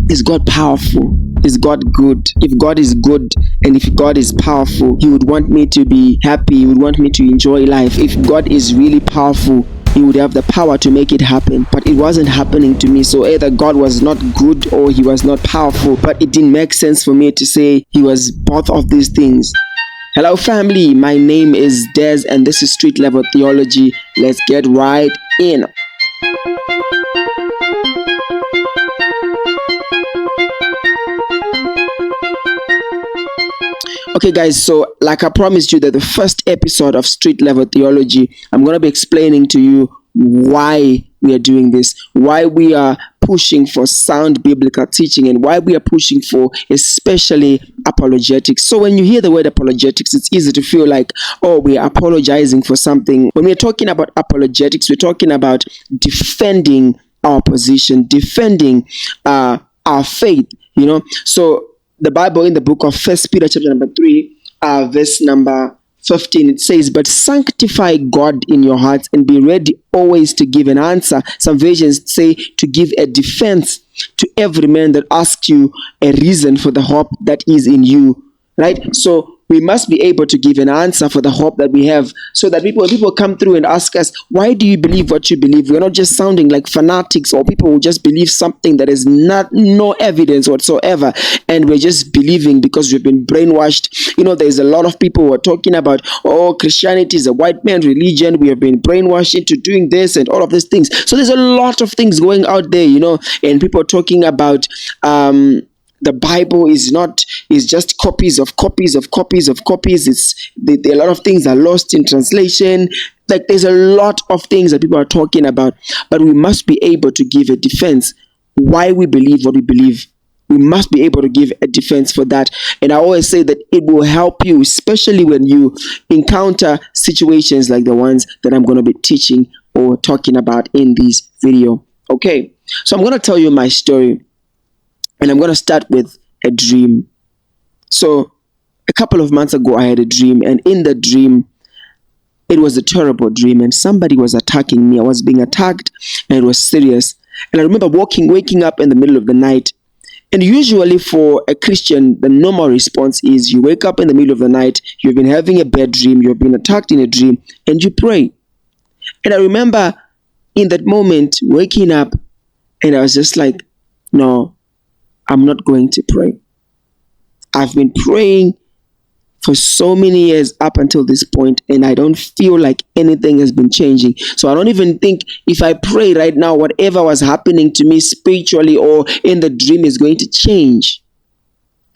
Is God powerful? Is God good? If God is good and if God is powerful, He would want me to be happy. He would want me to enjoy life. If God is really powerful, He would have the power to make it happen. But it wasn't happening to me. So either God was not good or He was not powerful. But it didn't make sense for me to say He was both of these things. Hello family, my name is Des and this is Street Level Theology. Let's get right in. Okay guys, so like I promised you that the first episode of Street Level Theology, I'm going to be explaining to you why we are doing this, why we are pushing for sound biblical teaching, and why we are pushing for especially apologetics. So when you hear the word apologetics, it's easy to feel like, oh, we are apologizing for something. When we're talking about apologetics, we're talking about defending our position, defending our faith, So the Bible in the book of 1 Peter chapter number 3, verse number 15, it says, but sanctify God in your hearts and be ready always to give an answer. Some versions say to give a defense to every man that asks you a reason for the hope that is in you. Right? So we must be able to give an answer for the hope that we have, so that when people come through and ask us, why do you believe what you believe? We're not just sounding like fanatics or people who just believe something that is no evidence whatsoever, and we're just believing because we've been brainwashed. There's a lot of people who are talking about, oh, Christianity is a white man religion. We have been brainwashed into doing this and all of these things. So there's a lot of things going out there, and people are talking about the Bible is just copies of copies of copies of copies. A lot of things are lost in translation. Like there's a lot of things that people are talking about, but we must be able to give a defense why we believe what we believe. We must be able to give a defense for that. And I always say that it will help you, especially when you encounter situations like the ones that I'm going to be teaching or talking about in this video. Okay, so I'm going to tell you my story. And I'm going to start with a dream. So a couple of months ago, I had a dream. And in the dream, it was a terrible dream. And somebody was attacking me. I was being attacked and it was serious. And I remember waking up in the middle of the night. And usually for a Christian, the normal response is you wake up in the middle of the night. You've been having a bad dream. You've been attacked in a dream. And you pray. And I remember in that moment waking up and I was just like, no, I'm not going to pray. I've been praying for so many years up until this point, and I don't feel like anything has been changing. So I don't even think if I pray right now, whatever was happening to me spiritually or in the dream is going to change.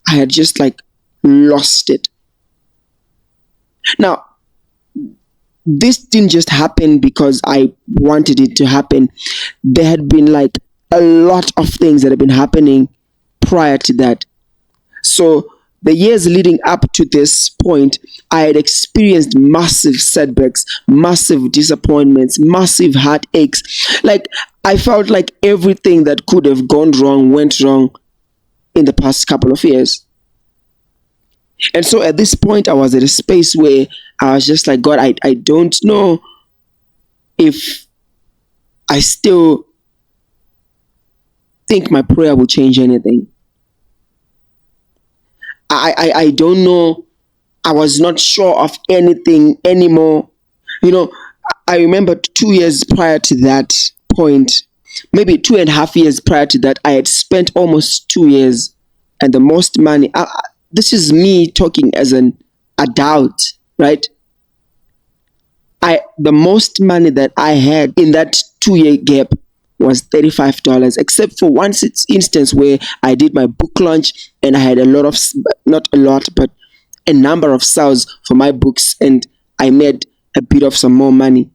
I had just lost it. Now, this didn't just happen because I wanted it to happen. There had been a lot of things that have been happening prior to that. So the years leading up to this point, I had experienced massive setbacks, massive disappointments, massive heartaches. I felt like everything that could have gone wrong went wrong in the past couple of years. And so at this point, I was at a space where I was just like, God, I don't know if I still think my prayer will change anything. I don't know. I was not sure of anything anymore. I remember 2 years prior to that point, maybe 2.5 years prior to that, I had spent almost 2 years and the most money. This is me talking as an adult, right? The most money that I had in that 2-year gap was $35, except for one instance where I did my book launch and I had not a lot, but a number of sales for my books and I made a bit of some more money.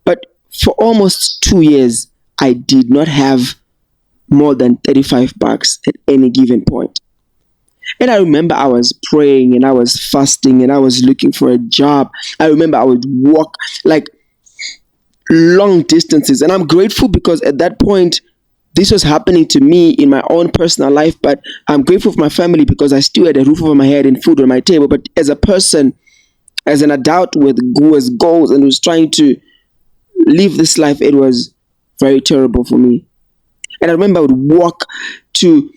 But for almost 2 years, I did not have more than $35 at any given point. And I remember I was praying and I was fasting and I was looking for a job. I remember I would walk long distances, and I'm grateful because at that point this was happening to me in my own personal life, but I'm grateful for my family because I still had a roof over my head and food on my table. But as a person, as an adult who has goals and was trying to live this life, it was very terrible for me. And I remember I would walk to,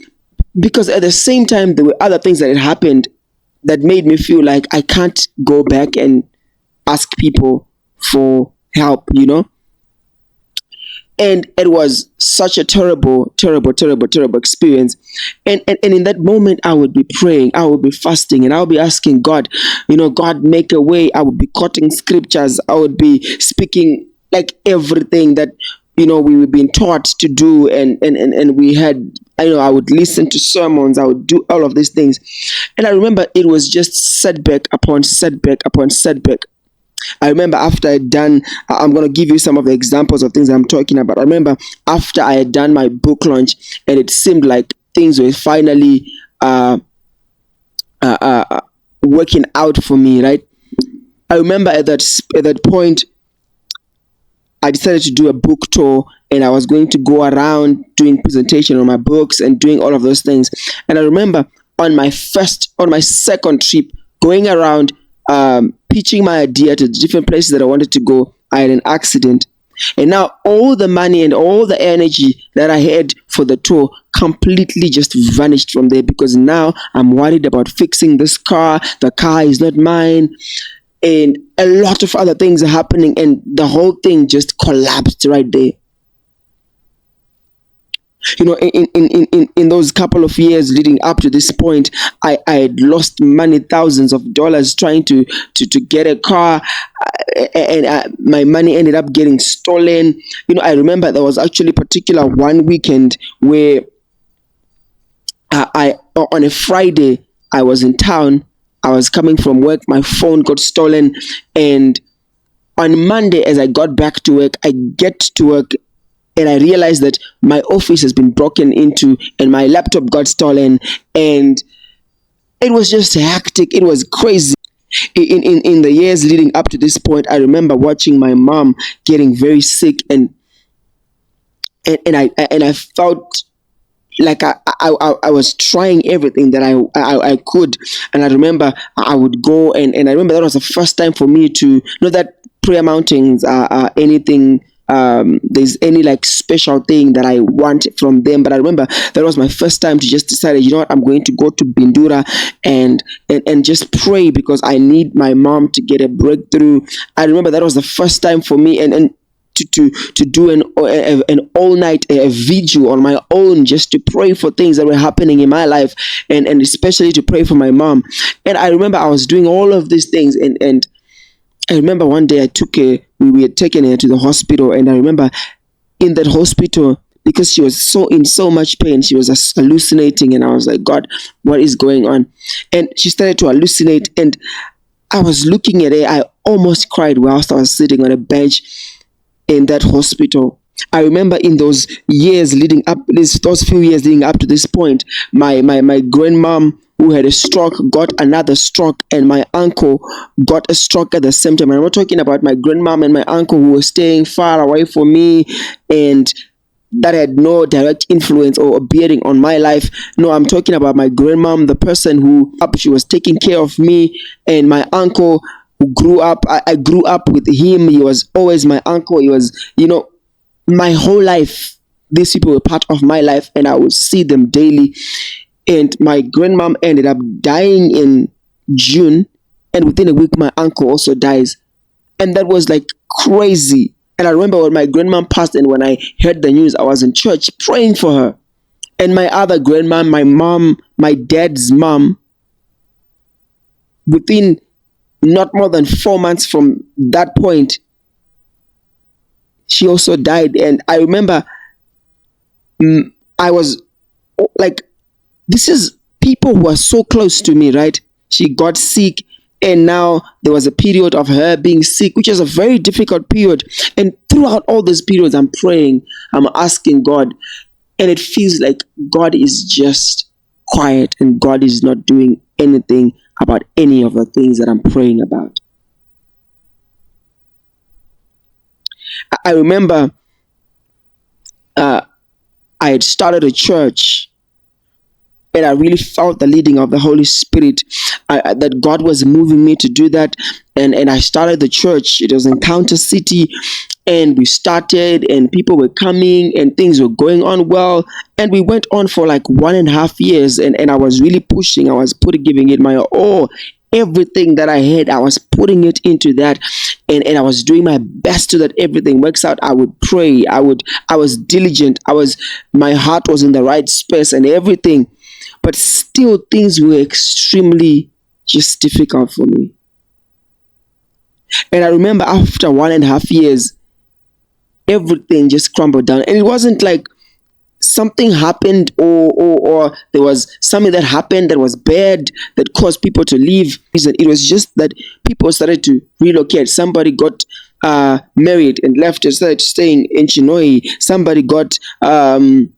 because at the same time there were other things that had happened that made me feel like I can't go back and ask people for help, and it was such a terrible, terrible, terrible, terrible experience. And in that moment, I would be praying, I would be fasting, and I would be asking God, God, make a way. I would be quoting scriptures, I would be speaking like everything that we were being taught to do, and we had, I would listen to sermons, I would do all of these things. And I remember it was just setback upon setback upon setback. I remember after I'd done, I'm going to give you some of the examples of things I'm talking about. I remember after I had done my book launch and it seemed like things were finally working out for me, right? I remember at that point, I decided to do a book tour, and I was going to go around doing presentation on my books and doing all of those things. And I remember on my second trip, going around pitching my idea to different places that I wanted to go, I had an accident. And now all the money and all the energy that I had for the tour completely just vanished from there, because now I'm worried about fixing this car. The car is not mine. And a lot of other things are happening, and the whole thing just collapsed right there. In those couple of years leading up to this point, I had lost money, thousands of dollars trying to get a car, and my money ended up getting stolen. I remember there was actually particular one weekend where I on a Friday, I was in town, I was coming from work, my phone got stolen, and on Monday, as I got back to work, I get to work and I realized that my office has been broken into and my laptop got stolen, and it was just hectic. It was crazy. In the years leading up to this point, I remember watching my mom getting very sick, and I felt like I was trying everything that I could. And I remember I would go, and I remember that was the first time for me to know that prayer mountains are anything, there's any like special thing that I want from them. But I remember that was my first time to just decide, what, I'm going to go to Bindura and just pray, because I need my mom to get a breakthrough. I remember that was the first time for me, and to do an all night vigil on my own, just to pray for things that were happening in my life, and especially to pray for my mom. And I remember I was doing all of these things, and I remember one day we had taken her to the hospital, and I remember in that hospital, because she was in so much pain, she was just hallucinating, and I was like, God, what is going on? And she started to hallucinate, and I was looking at her. I almost cried whilst I was sitting on a bench in that hospital. I remember in those years leading up, those few years leading up to this point, my grandmom, who had a stroke, got another stroke, and my uncle got a stroke at the same time. I'm not talking about my grandmom and my uncle who were staying far away from me, and that had no direct influence or bearing on my life. No, I'm talking about my grandmom, the person who she was taking care of me, and my uncle who grew up. I grew up with him. He was always my uncle. He was, my whole life. These people were part of my life, and I would see them daily. And my grandmom ended up dying in June, and within a week, my uncle also dies. And that was like crazy. And I remember when my grandmom passed, and when I heard the news, I was in church praying for her. And my other grandmom, my mom, my dad's mom, within not more than 4 months from that point, she also died. And I remember I was like, this is people who are so close to me, right? She got sick, and now there was a period of her being sick, which is a very difficult period. And throughout all those periods, I'm praying, I'm asking God, and it feels like God is just quiet, and God is not doing anything about any of the things that I'm praying about. I remember I had started a church, And I really felt the leading of the Holy Spirit, that God was moving me to do that. And I started the church. It was Encounter City, and we started, and people were coming, and things were going on well. And we went on for like 1.5 years, and I was really pushing. I was giving it my all. Everything that I had, I was putting it into that, and I was doing my best so that everything works out. I would pray. I was diligent. My heart was in the right space and everything, but still things were extremely just difficult for me. And I remember after 1.5 years, everything just crumbled down. And it wasn't like something happened, or there was something that happened that was bad that caused people to leave. It was just that people started to relocate. Somebody got married and left and started staying in Chinoy. Somebody got and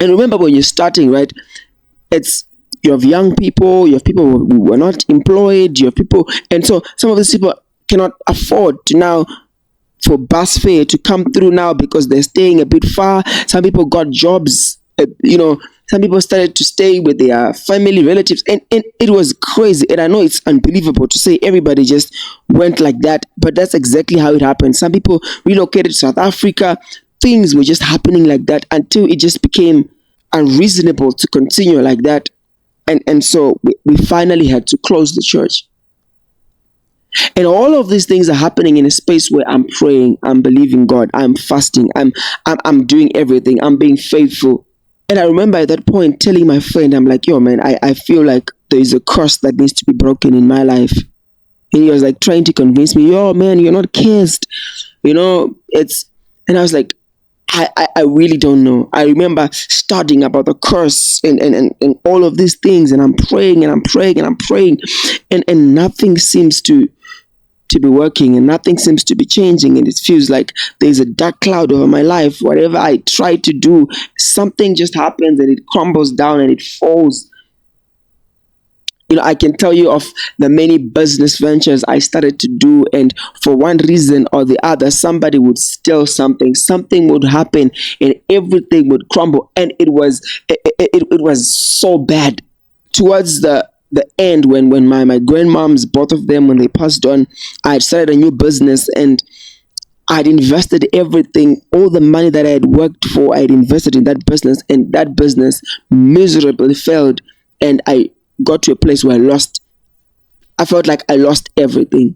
remember, when you're starting, right, it's you have young people, you have people who are not employed, you have people, and so some of these people cannot afford to now for bus fare to come through now because they're staying a bit far. Some people got jobs, some people started to stay with their family relatives, and it was crazy. And I know it's unbelievable to say everybody just went like that, but that's exactly how it happened. Some people relocated to South Africa. Things were just happening like that until it just became unreasonable to continue like that. And so we finally had to close the church. And all of these things are happening in a space where I'm praying, I'm believing God, I'm fasting, I'm doing everything, I'm being faithful. And I remember at that point telling my friend, I'm like, yo man, I feel like there is a curse that needs to be broken in my life. And he was like trying to convince me, yo man, you're not cursed. And I was like, I really don't know. I remember studying about the curse and all of these things, and I'm praying and I'm praying and I'm praying, and nothing seems to be working, and nothing seems to be changing, and it feels like there's a dark cloud over my life. Whatever I try to do, something just happens and it crumbles down and it falls. I can tell you of the many business ventures I started to do, and for one reason or the other, somebody would steal something would happen, and everything would crumble. And it was so bad. Towards the end, when my grandmoms, both of them, when they passed on, I had started a new business, and I'd invested everything, all the money that I had worked for, I had invested in that business, and that business miserably failed. And I got to a place where I felt like I lost everything.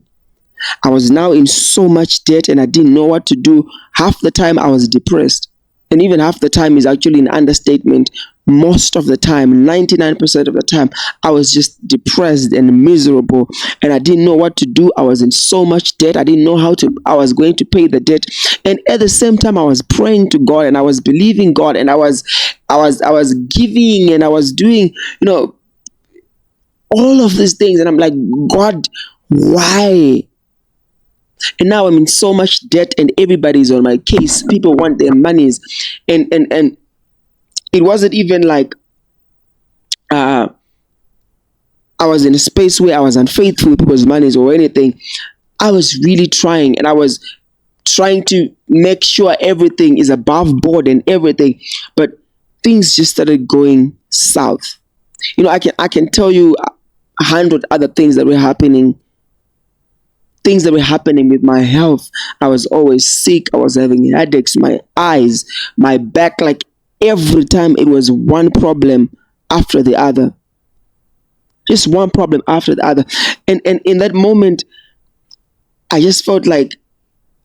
I was now in so much debt, and I didn't know what to do. Half the time I was depressed. And even half the time is actually an understatement. Most of the time, 99% of the time, I was just depressed and miserable, and I didn't know what to do. I was in so much debt. I didn't know I was going to pay the debt. And at the same time, I was praying to God, and I was believing God, and I was giving, and I was doing, all of these things. And I'm like, God, why? And now I'm in so much debt, and everybody's on my case. People want their monies, and it wasn't even like I was in a space where I was unfaithful with people's monies or anything. I was really trying, and I was trying to make sure everything is above board and everything, but things just started going south. I can tell you 100 other things that were happening. Things that were happening with my health. I was always sick. I was having headaches, my eyes, my back. Like every time it was one problem after the other. Just one problem after the other. And in that moment, I just felt like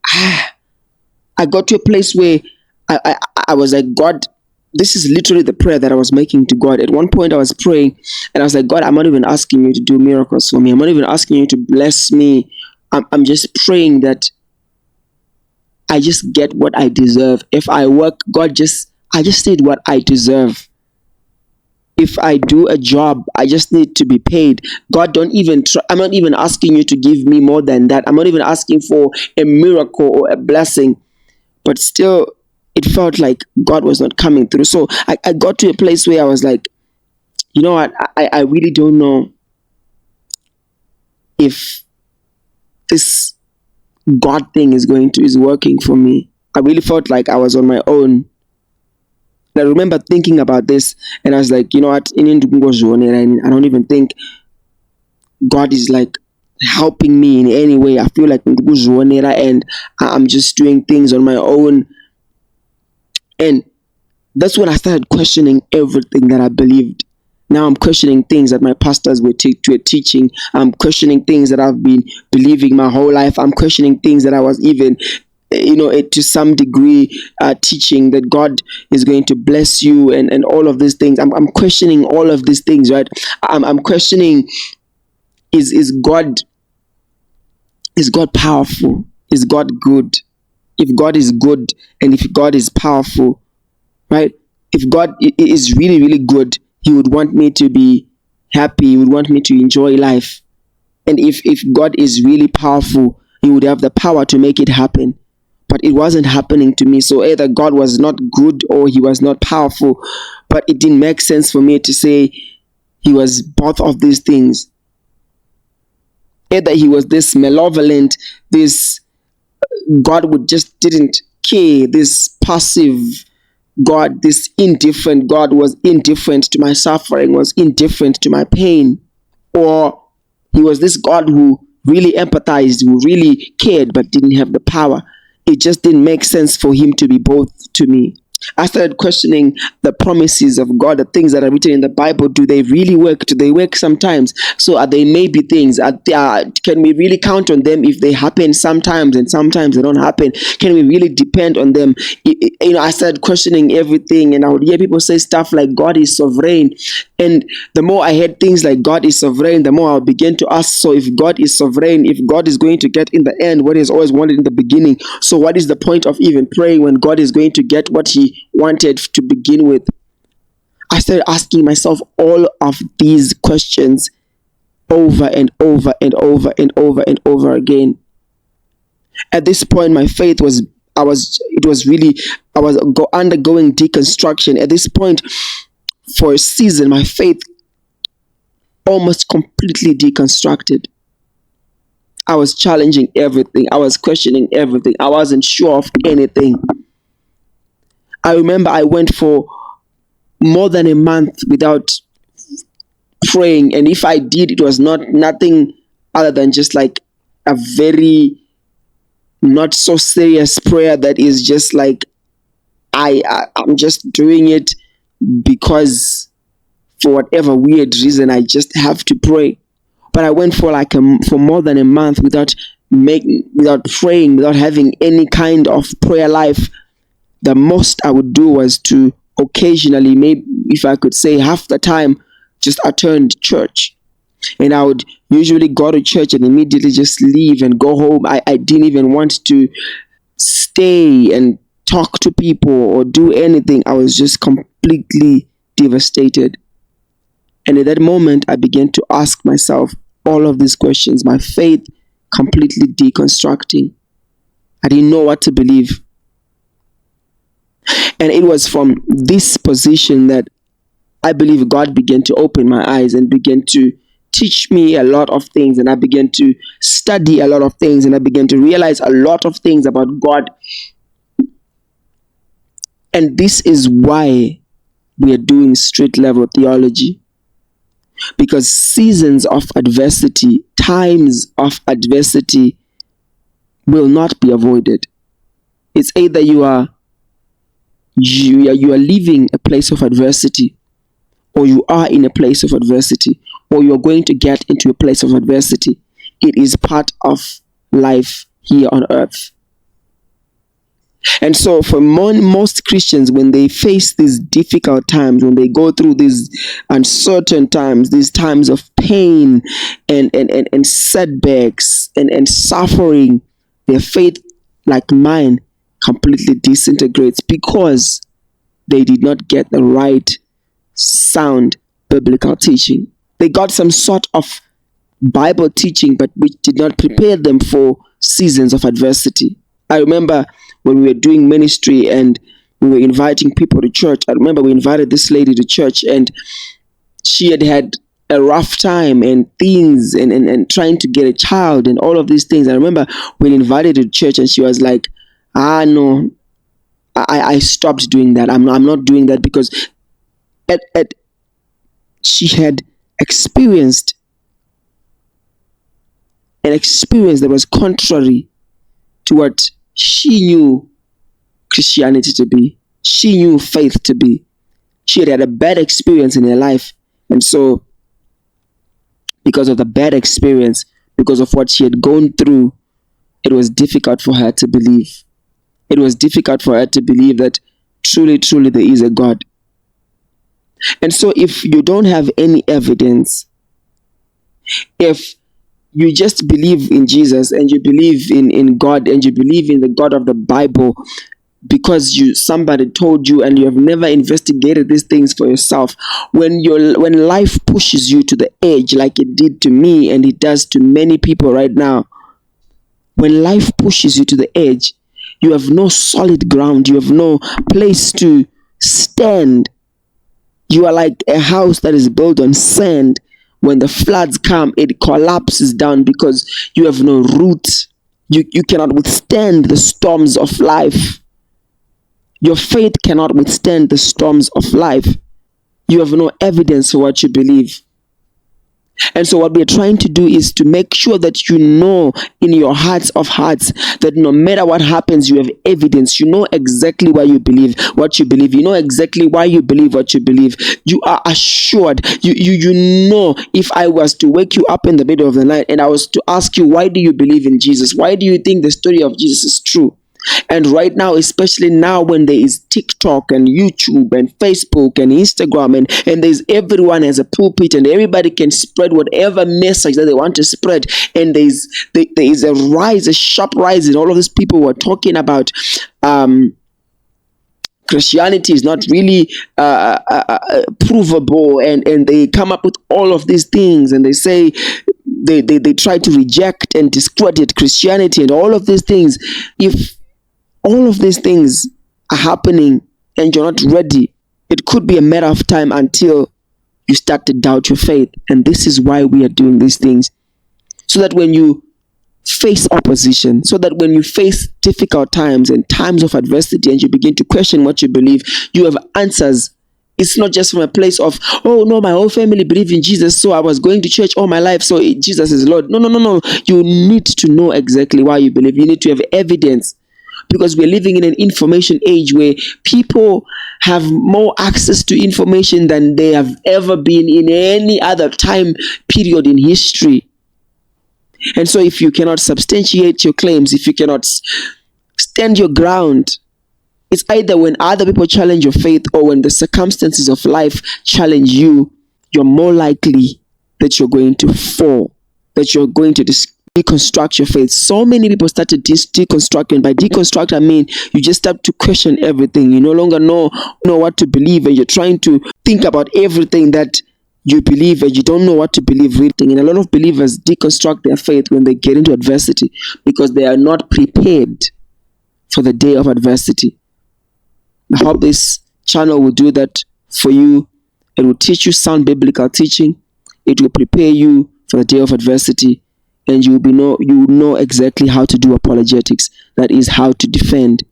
I got to a place where I was like, God, this is literally the prayer that I was making to God. At one point I was praying, and I was like, God, I'm not even asking you to do miracles for me. I'm not even asking you to bless me. I'm just praying that I just get what I deserve. If I work, God, I just need what I deserve. If I do a job, I just need to be paid. God, don't even try. I'm not even asking you to give me more than that. I'm not even asking for a miracle or a blessing. But still, it felt like God was not coming through. So I got to a place where I was like, you know what? I really don't know if this God thing is working for me. I really felt like I was on my own. I remember thinking about this, and I was like, you know what? I don't even think God is like helping me in any way. I feel like and I'm just doing things on my own. And that's when I started questioning everything that I believed. Now I'm questioning things that my pastors were teaching. I'm questioning things that I've been believing my whole life. I'm questioning things that I was even, to some degree, teaching that God is going to bless you and all of these things. I'm questioning all of these things, right? I'm questioning, is God powerful? Is God good? If God is good and if God is powerful, right? If God is really, really good, He would want me to be happy. He would want me to enjoy life. And if God is really powerful, He would have the power to make it happen. But it wasn't happening to me. So either God was not good or He was not powerful. But it didn't make sense for me to say He was both of these things. Either He was this malevolent, this God would just didn't care, this passive God, this indifferent God was indifferent to my suffering, was indifferent to my pain. Or He was this God who really empathized, who really cared, but didn't have the power. It just didn't make sense for Him to be both to me. I started questioning the promises of God, the things that are written in the Bible. Do they really work? Do they work sometimes? So are they maybe things? Can we really count on them if they happen sometimes and sometimes they don't happen? Can we really depend on them? I started questioning everything, and I would hear people say stuff like God is sovereign. And the more I heard things like God is sovereign, the more I began to ask, so if God is sovereign, if God is going to get in the end what He's always wanted in the beginning, so what is the point of even praying when God is going to get what He wanted to begin with? I started asking myself all of these questions over and over and over and over and over again. At this point, my faith was undergoing deconstruction. At this point, for a season, my faith almost completely deconstructed. I was challenging everything. I was questioning everything. I wasn't sure of anything. I remember I went for more than a month without praying, and if I did, it was nothing other than just like a very not so serious prayer that is just like I'm just doing it because for whatever weird reason I just have to pray. But I went for for more than a month without praying, without having any kind of prayer life. The most I would do was to occasionally, maybe if I could say half the time, just attend church. And I would usually go to church and immediately just leave and go home. I didn't even want to stay and talk to people or do anything. I was just completely devastated. And at that moment, I began to ask myself all of these questions, my faith completely deconstructing. I didn't know what to believe. And it was from this position that I believe God began to open my eyes and began to teach me a lot of things. And I began to study a lot of things. And I began to realize a lot of things about God. And this is why we are doing street level theology. Because seasons of adversity, times of adversity will not be avoided. It's either you are leaving a place of adversity, or you are in a place of adversity, or you're going to get into a place of adversity. It is part of life here on earth. And so for most Christians, when they face these difficult times, when they go through these uncertain times, these times of pain and setbacks and suffering, their faith, like mine, completely disintegrates because they did not get the right sound biblical teaching. They got some sort of Bible teaching, but which did not prepare them for seasons of adversity. I remember when we were doing ministry and we were inviting people to church. I remember we invited this lady to church, and she had a rough time and things and trying to get a child and all of these things. I remember we invited her to church and she was like, no, I stopped doing that. I'm not doing that because she had experienced an experience that was contrary to what she knew Christianity to be. She knew faith to be. She had a bad experience in her life. And so, because of the bad experience, because of what she had gone through, it was difficult for her to believe. It was difficult for her to believe that truly, truly there is a God. And so, if you don't have any evidence, if you just believe in Jesus and you believe in God and you believe in the God of the Bible because somebody told you and you have never investigated these things for yourself, when life pushes you to the edge like it did to me and it does to many people right now, when life pushes you to the edge, you have no solid ground, you have no place to stand. You are like a house that is built on sand. When the floods come, it collapses down because you have no root. You cannot withstand the storms of life. Your faith cannot withstand the storms of life. You have no evidence for what you believe. And so what we are trying to do is to make sure that you know in your hearts of hearts that no matter what happens, you have evidence. You know exactly why you believe what you believe. You know exactly why you believe what you believe. You are assured. You know, if I was to wake you up in the middle of the night and I was to ask you, why do you believe in Jesus? Why do you think the story of Jesus is true? And right now, especially now when there is TikTok and YouTube and Facebook and Instagram and there's everyone has a pulpit and everybody can spread whatever message that they want to spread. And there is a sharp rise in all of these people who are talking about Christianity is not really provable, and they come up with all of these things and they say they try to reject and discredit Christianity and all of these things. If all of these things are happening and you're not ready, it could be a matter of time until you start to doubt your faith. And this is why we are doing these things. So that when you face opposition, so that when you face difficult times and times of adversity and you begin to question what you believe, you have answers. It's not just from a place of, oh no, my whole family believe in Jesus, so I was going to church all my life, so Jesus is Lord. No. You need to know exactly why you believe. You need to have evidence. Because we're living in an information age where people have more access to information than they have ever been in any other time period in history. And so if you cannot substantiate your claims, if you cannot stand your ground, it's either when other people challenge your faith or when the circumstances of life challenge you, you're more likely that you're going to fall, that you're going to deconstruct your faith. So many people started deconstructing. By deconstruct, I mean you just start to question everything. You no longer know what to believe, and you're trying to think about everything that you believe, and you don't know what to believe really. And a lot of believers deconstruct their faith when they get into adversity because they are not prepared for the day of adversity. I hope this channel will do that for you. It will teach you sound biblical teaching. It will prepare you for the day of adversity. And you will know exactly how to do apologetics. That is how to defend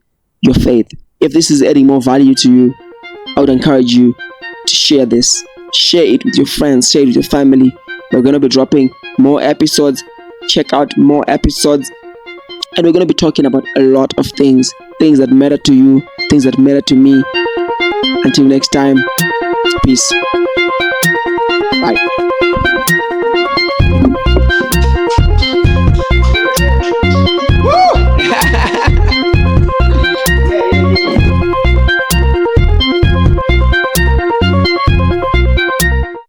your faith. If this is adding more value to you, I would encourage you to share this. Share it with your friends. Share it with your family. We're going to be dropping more episodes. Check out more episodes. And we're going to be talking about a lot of things. Things that matter to you. Things that matter to me. Until next time, peace. Bye.